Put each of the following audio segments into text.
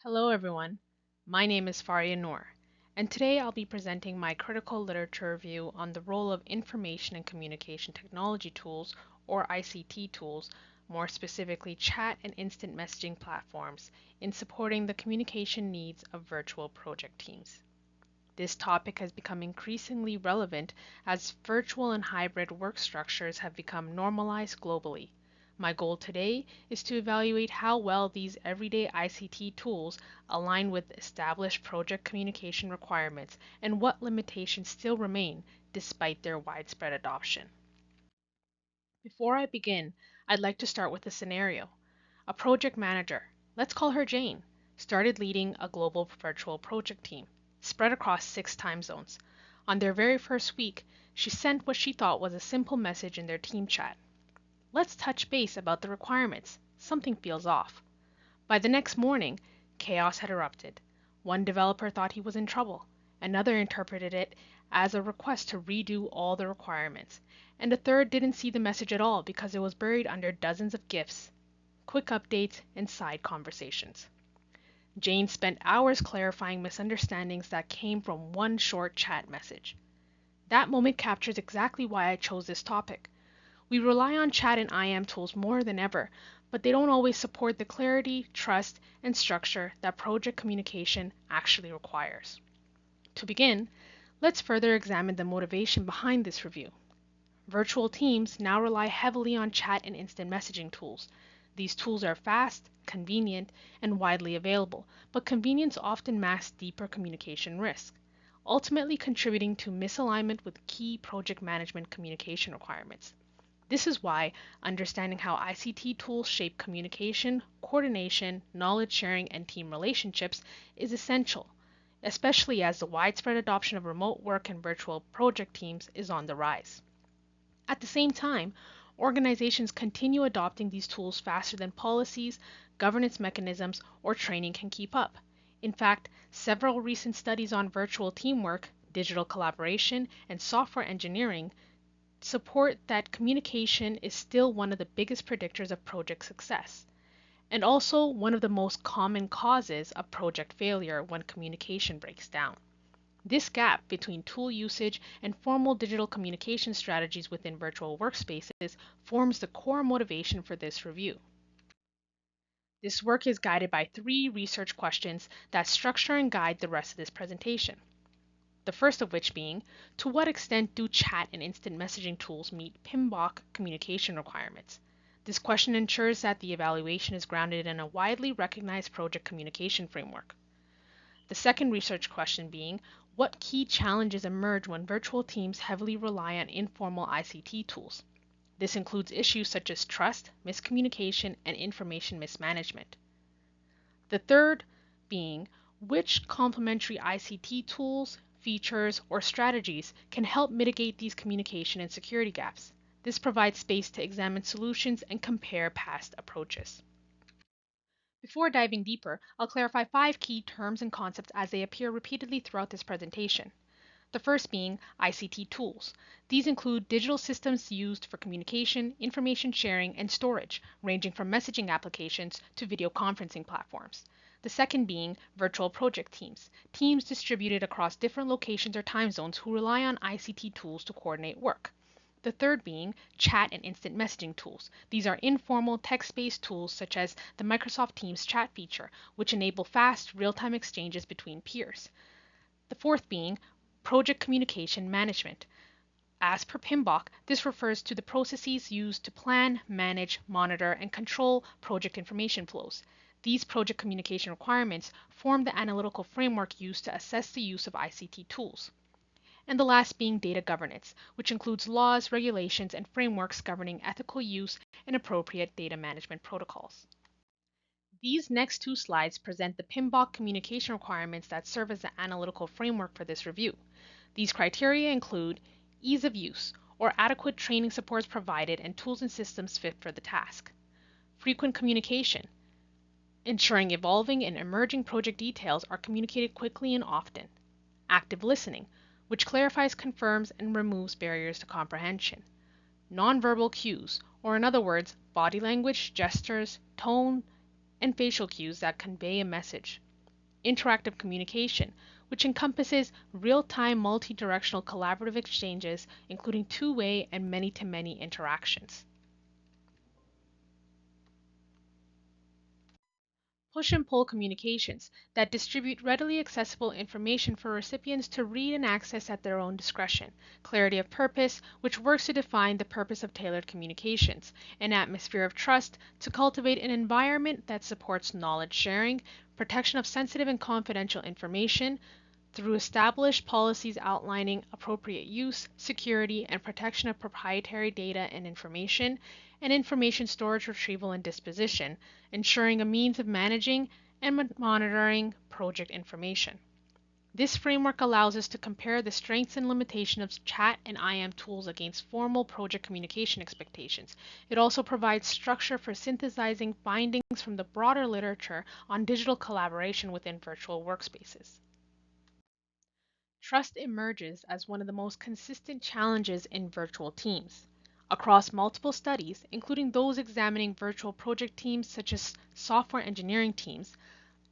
Hello everyone, my name is Faria Noor, and today I'll be presenting my critical literature review on the role of information and communication technology tools, or ICT tools, more specifically chat and instant messaging platforms, in supporting the communication needs of virtual project teams. This topic has become increasingly relevant as virtual and hybrid work structures have become normalized globally. My goal today is to evaluate how well these everyday ICT tools align with established project communication requirements and what limitations still remain despite their widespread adoption. Before I begin, I'd like to start with a scenario. A project manager, let's call her Jane, started leading a global virtual project team, spread across 6 time zones. On their very first week, she sent what she thought was a simple message in their team chat. Let's touch base about the requirements. Something feels off. By the next morning, chaos had erupted. One developer thought he was in trouble. Another interpreted it as a request to redo all the requirements. And a third didn't see the message at all because it was buried under dozens of GIFs, quick updates, and side conversations. Jane spent hours clarifying misunderstandings that came from one short chat message. That moment captures exactly why I chose this topic. We rely on chat and IM tools more than ever, but they don't always support the clarity, trust, and structure that project communication actually requires. To begin, let's further examine the motivation behind this review. Virtual teams now rely heavily on chat and instant messaging tools. These tools are fast, convenient, and widely available, but convenience often masks deeper communication risk, ultimately contributing to misalignment with key project management communication requirements. This is why understanding how ICT tools shape communication, coordination, knowledge sharing, and team relationships is essential, especially as the widespread adoption of remote work and virtual project teams is on the rise. At the same time, organizations continue adopting these tools faster than policies, governance mechanisms, or training can keep up. In fact, several recent studies on virtual teamwork, digital collaboration, and software engineering support that communication is still one of the biggest predictors of project success, and also one of the most common causes of project failure when communication breaks down. This gap between tool usage and formal digital communication strategies within virtual workspaces forms the core motivation for this review. This work is guided by 3 research questions that structure and guide the rest of this presentation. The first of which being, to what extent do chat and instant messaging tools meet PMBOK communication requirements? This question ensures that the evaluation is grounded in a widely recognized project communication framework. The second research question being, what key challenges emerge when virtual teams heavily rely on informal ICT tools? This includes issues such as trust, miscommunication, and information mismanagement. The third being, which complementary ICT tools, features, or strategies can help mitigate these communication and security gaps? This provides space to examine solutions and compare past approaches. Before diving deeper, I'll clarify 5 key terms and concepts as they appear repeatedly throughout this presentation. The first being ICT tools. These include digital systems used for communication, information sharing, and storage, ranging from messaging applications to video conferencing platforms. The second being virtual project teams, teams distributed across different locations or time zones who rely on ICT tools to coordinate work. The third being chat and instant messaging tools. These are informal text-based tools such as the Microsoft Teams chat feature, which enable fast, real-time exchanges between peers. The fourth being project communication management. As per PMBOK, this refers to the processes used to plan, manage, monitor, and control project information flows. These project communication requirements form the analytical framework used to assess the use of ICT tools. And the last being data governance, which includes laws, regulations, and frameworks governing ethical use and appropriate data management protocols. These next 2 slides present the PMBOK communication requirements that serve as the analytical framework for this review. These criteria include ease of use, or adequate training supports provided and tools and systems fit for the task. Frequent communication, ensuring evolving and emerging project details are communicated quickly and often. Active listening, which clarifies, confirms, and removes barriers to comprehension. Nonverbal cues, or in other words, body language, gestures, tone, and facial cues that convey a message. interactive communication, which encompasses real-time multi-directional collaborative exchanges, including two-way and many-to-many interactions. Push and pull communications that distribute readily accessible information for recipients to read and access at their own discretion. Clarity of purpose, which works to define the purpose of tailored communications. An atmosphere of trust to cultivate an environment that supports knowledge sharing, protection of sensitive and confidential information, through established policies outlining appropriate use, security, and protection of proprietary data and information storage, retrieval, and disposition, ensuring a means of managing and monitoring project information. This framework allows us to compare the strengths and limitations of chat and IM tools against formal project communication expectations. It also provides structure for synthesizing findings from the broader literature on digital collaboration within virtual workspaces. Trust emerges as one of the most consistent challenges in virtual teams. Across multiple studies, including those examining virtual project teams such as software engineering teams,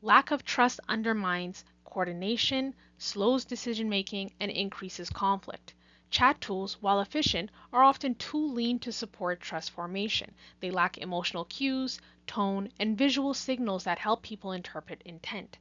lack of trust undermines coordination, slows decision making, and increases conflict. Chat tools, while efficient, are often too lean to support trust formation. They lack emotional cues, tone, and visual signals that help people interpret intent.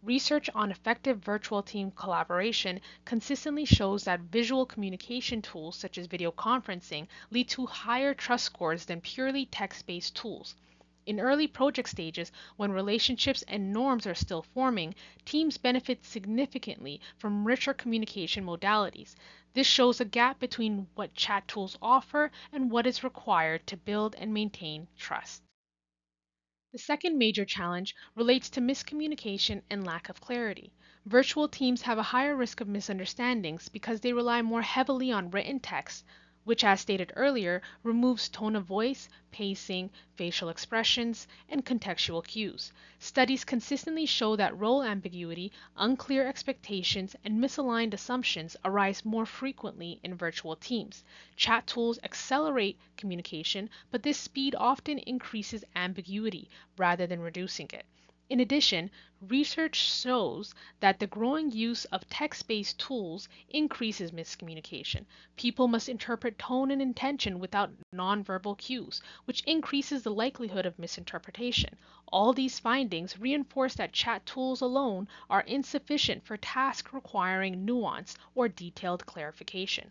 Research on effective virtual team collaboration consistently shows that visual communication tools such as video conferencing lead to higher trust scores than purely text-based tools. In early project stages, when relationships and norms are still forming, teams benefit significantly from richer communication modalities. This shows a gap between what chat tools offer and what is required to build and maintain trust. The second major challenge relates to miscommunication and lack of clarity. Virtual teams have a higher risk of misunderstandings because they rely more heavily on written text, which, as stated earlier, removes tone of voice, pacing, facial expressions, and contextual cues. Studies consistently show that role ambiguity, unclear expectations, and misaligned assumptions arise more frequently in virtual teams. Chat tools accelerate communication, but this speed often increases ambiguity rather than reducing it. In addition, research shows that the growing use of text-based tools increases miscommunication. People must interpret tone and intention without nonverbal cues, which increases the likelihood of misinterpretation. All these findings reinforce that chat tools alone are insufficient for tasks requiring nuance or detailed clarification.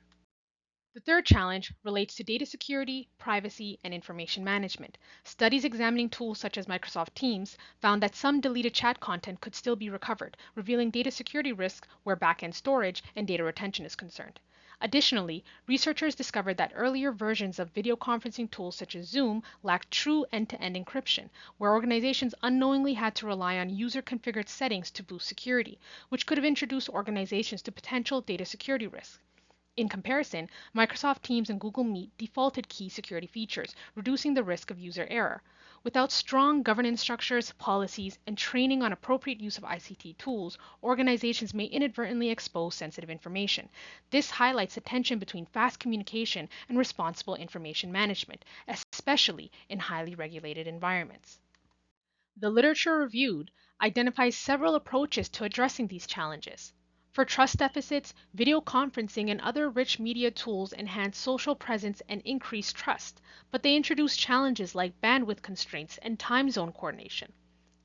The third challenge relates to data security, privacy, and information management. Studies examining tools such as Microsoft Teams found that some deleted chat content could still be recovered, revealing data security risks where backend storage and data retention is concerned. Additionally, researchers discovered that earlier versions of video conferencing tools such as Zoom lacked true end-to-end encryption, where organizations unknowingly had to rely on user-configured settings to boost security, which could have introduced organizations to potential data security risks. In comparison, Microsoft Teams and Google Meet defaulted key security features, reducing the risk of user error. Without strong governance structures, policies, and training on appropriate use of ICT tools, organizations may inadvertently expose sensitive information. This highlights the tension between fast communication and responsible information management, especially in highly regulated environments. The literature reviewed identifies several approaches to addressing these challenges. For trust deficits, video conferencing and other rich media tools enhance social presence and increase trust, but they introduce challenges like bandwidth constraints and time zone coordination.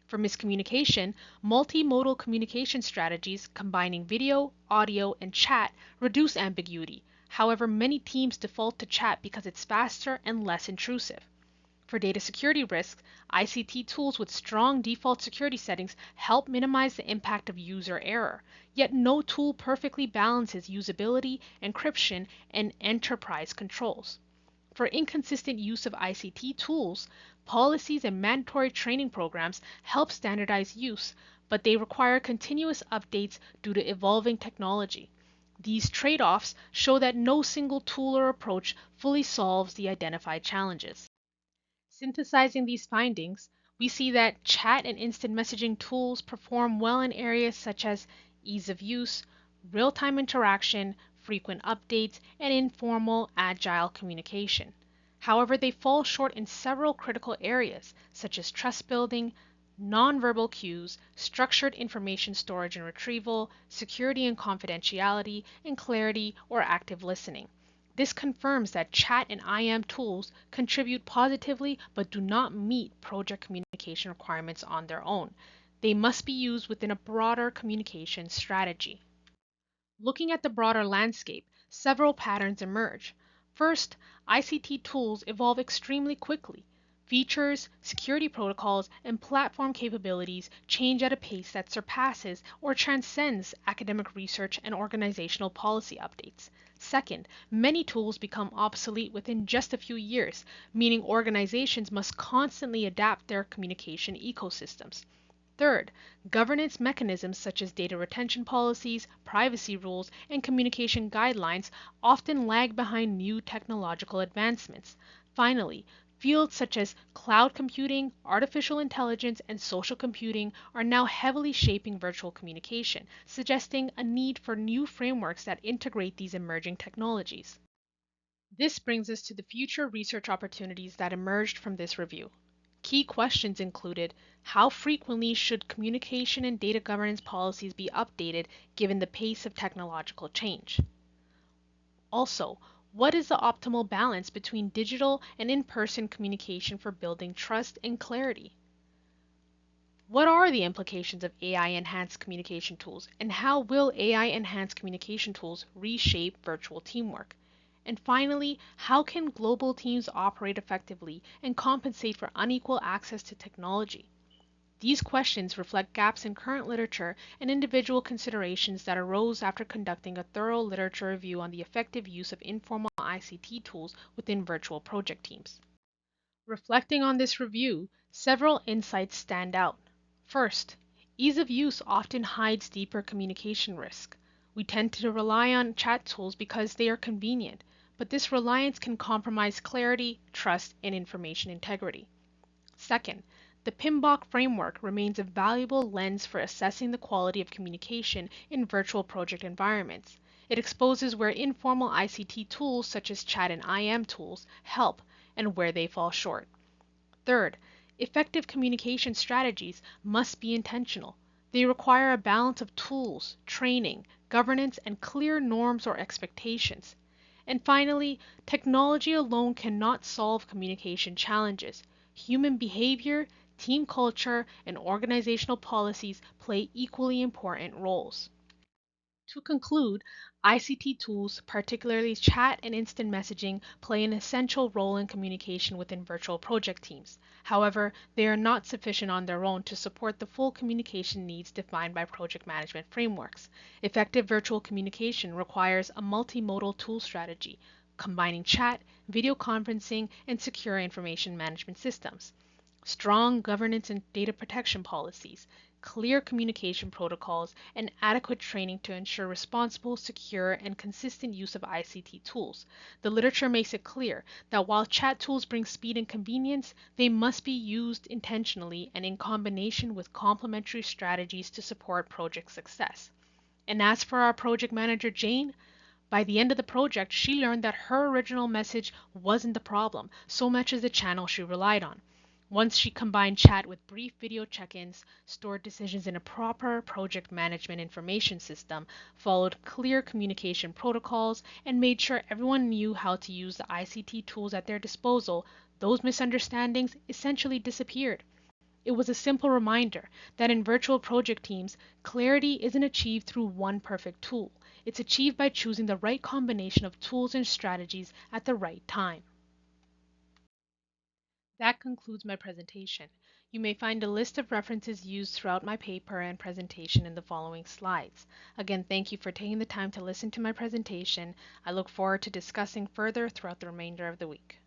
For miscommunication, multimodal communication strategies combining video, audio, and chat reduce ambiguity. However, many teams default to chat because it's faster and less intrusive. For data security risks, ICT tools with strong default security settings help minimize the impact of user error, yet no tool perfectly balances usability, encryption, and enterprise controls. For inconsistent use of ICT tools, policies and mandatory training programs help standardize use, but they require continuous updates due to evolving technology. These trade-offs show that no single tool or approach fully solves the identified challenges. Synthesizing these findings, we see that chat and instant messaging tools perform well in areas such as ease of use, real-time interaction, frequent updates, and informal, agile communication. However, they fall short in several critical areas, such as trust building, nonverbal cues, structured information storage and retrieval, security and confidentiality, and clarity or active listening. This confirms that chat and IM tools contribute positively but do not meet project communication requirements on their own. They must be used within a broader communication strategy. Looking at the broader landscape, several patterns emerge. First, ICT tools evolve extremely quickly. Features, security protocols, and platform capabilities change at a pace that surpasses or transcends academic research and organizational policy updates. Second, many tools become obsolete within just a few years, meaning organizations must constantly adapt their communication ecosystems. Third, governance mechanisms such as data retention policies, privacy rules, and communication guidelines often lag behind new technological advancements. Finally, fields such as cloud computing, artificial intelligence, and social computing are now heavily shaping virtual communication, suggesting a need for new frameworks that integrate these emerging technologies. This brings us to the future research opportunities that emerged from this review. Key questions included: how frequently should communication and data governance policies be updated given the pace of technological change? Also, what is the optimal balance between digital and in-person communication for building trust and clarity? What are the implications of AI-enhanced communication tools, and how will AI-enhanced communication tools reshape virtual teamwork? And finally, how can global teams operate effectively and compensate for unequal access to technology? These questions reflect gaps in current literature and individual considerations that arose after conducting a thorough literature review on the effective use of informal ICT tools within virtual project teams. Reflecting on this review, several insights stand out. First, ease of use often hides deeper communication risk. We tend to rely on chat tools because they are convenient, but this reliance can compromise clarity, trust, and information integrity. Second, the PMBOK framework remains a valuable lens for assessing the quality of communication in virtual project environments. It exposes where informal ICT tools such as chat and IM tools help and where they fall short. Third, effective communication strategies must be intentional. They require a balance of tools, training, governance, and clear norms or expectations. And finally, technology alone cannot solve communication challenges. Human behavior, team culture, and organizational policies play equally important roles. To conclude, ICT tools, particularly chat and instant messaging, play an essential role in communication within virtual project teams. However, they are not sufficient on their own to support the full communication needs defined by project management frameworks. Effective virtual communication requires a multimodal tool strategy, combining chat, video conferencing, and secure information management systems. Strong governance and data protection policies, clear communication protocols, and adequate training to ensure responsible, secure, and consistent use of ICT tools. The literature makes it clear that while chat tools bring speed and convenience, they must be used intentionally and in combination with complementary strategies to support project success. And as for our project manager, Jane, by the end of the project, she learned that her original message wasn't the problem so much as the channel she relied on. Once she combined chat with brief video check-ins, stored decisions in a proper project management information system, followed clear communication protocols, and made sure everyone knew how to use the ICT tools at their disposal, those misunderstandings essentially disappeared. It was a simple reminder that in virtual project teams, clarity isn't achieved through one perfect tool. It's achieved by choosing the right combination of tools and strategies at the right time. That concludes my presentation. You may find a list of references used throughout my paper and presentation in the following slides. Again, thank you for taking the time to listen to my presentation. I look forward to discussing further throughout the remainder of the week.